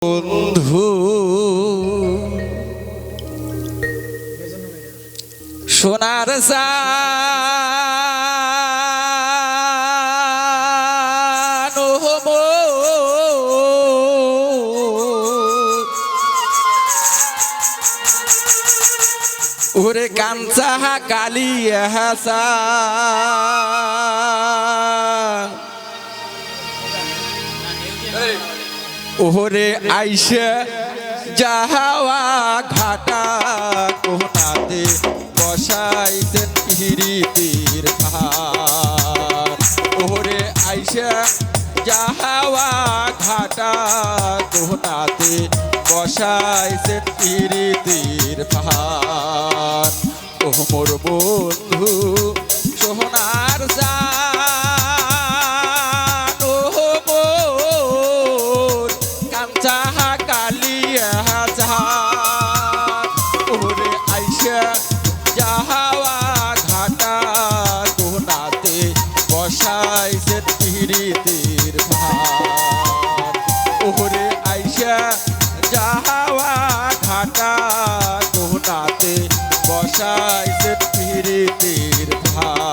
বন্ধু সোনার জানো ওরে কাঞ্চা কালিয়া হাসা ওরে আইসা যাহাওয়া ঘাটা কোনাতে বসাইছেন পিরিতির পাহাড়। ওরে আইসা যাহাওয়া ঘাটা কোনাতে বসাইছেন পিরিতির পাহাড়। ও মোর বন্ধু সোনার যাহাওয়া ঘাটা কোনাতে বসাইছেন পিরিতির পাহাড়। ওরে আইসা যাহাওয়া ঘাটা কোনাতে বসাইছেন পিরিতির পাহাড়।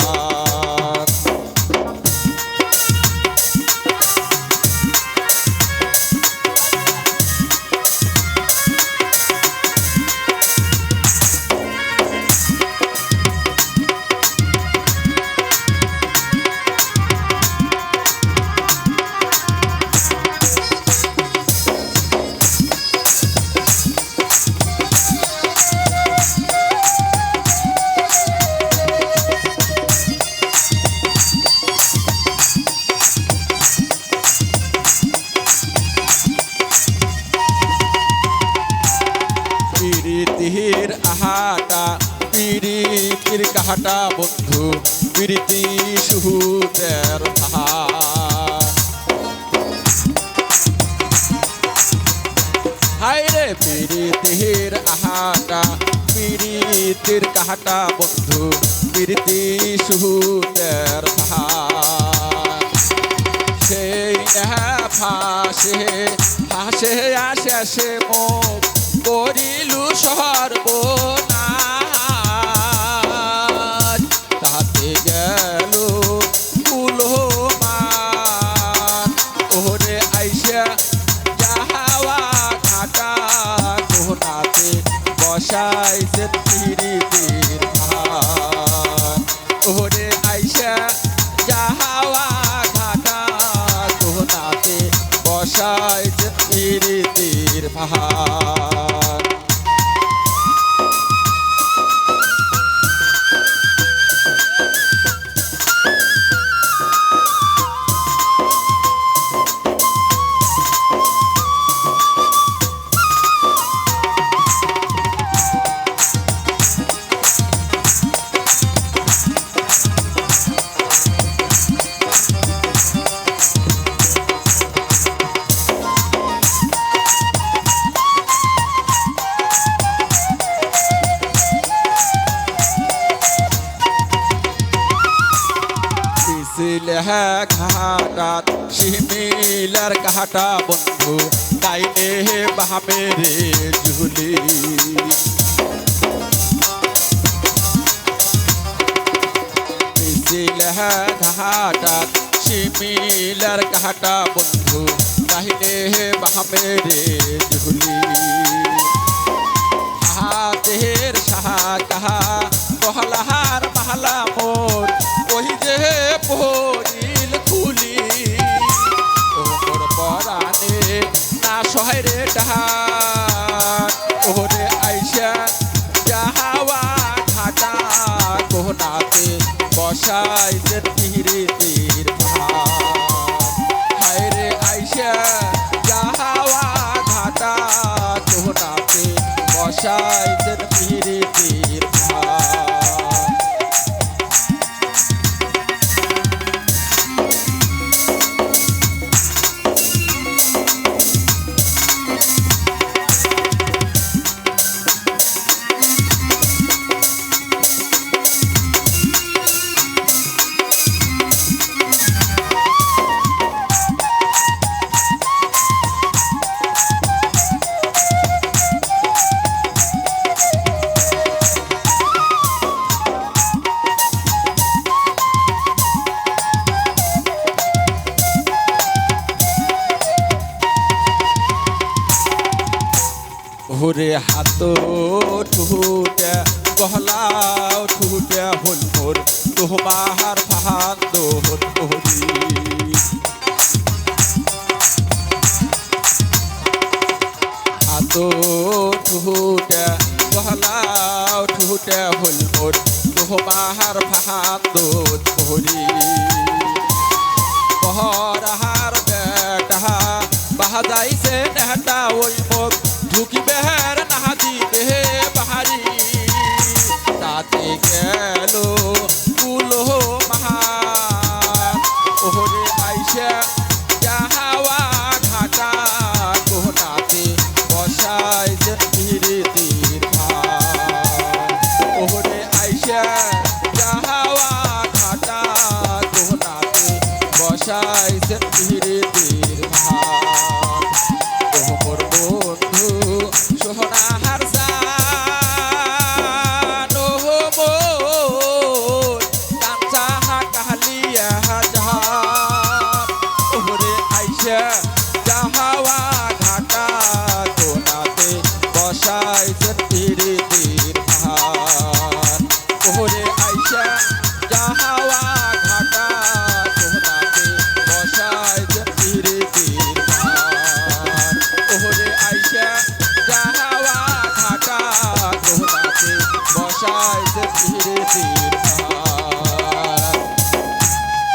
পিরিতির আহাটা পিরিতির কাহাটা বন্ধু পিরিতি সুহুতের হায় রে পিরিতির আহাটা পিরিতির কাহাটা বন্ধু পিরিতি সুহুতের সেই ফাঁসে ফাঁসে আসে মুখ করিলু সর্বনাশ। তাতে গেল কুলমান ওরে আইসা যাহাওয়া ঘাটা কোনাতে বসাইছেন পিরিতির পাহাড়। ওরে আইসা যাহাওয়া ঘাটা কোনাতে বসাইছেন পিরিতির পাহাড়। ঘাটাত শিমিলার ঘাটা বন্ধু তাইনে বামে রে ঝুলি। ঘাটাত শিমিলার ঘাটা বন্ধু তাইনে বামে রে ঝুলি। হাতের সাহা কাহা বহলাহার মাহলা মোর ওই যে পরিল খুলি। ওর পরানে না সহায় রে ডাহার। ওরে আইসা যাহাওয়া ঘাটা কোনাতে বসাইছেন পিরিতির পাহাড়। হায় রে আইসা যাহাওয়া ঘাটা কোনাতে বসাইছেন পিরিতির পাহাড়। ওরে হাত ঠুটে বহলাও ঠুটে হল মোর তোমার ভাত তোহরি হাত ঠুটে বহলাও ঠুটে হল মোর তোমার ভাত তোহরি বহরাহার বেটা বাহাজাইছে নেহটা ওই মুখ ঢুকি বেহের নাহাজি দেহে বাহারি তাতে গেল কুলো মাহার ওহরে আইসা যাহাওয়া ঘাটা কোহনাতে বসাইছে পিরিতির ভার ওহরে আইসা যাহাওয়া ঘাটা কোহনাতে বসাইছে পিরিতির ভার মোর বন্ধু সোহরার জান ও মোর কাঁচা কালিয়া জাহান ওরে আইসা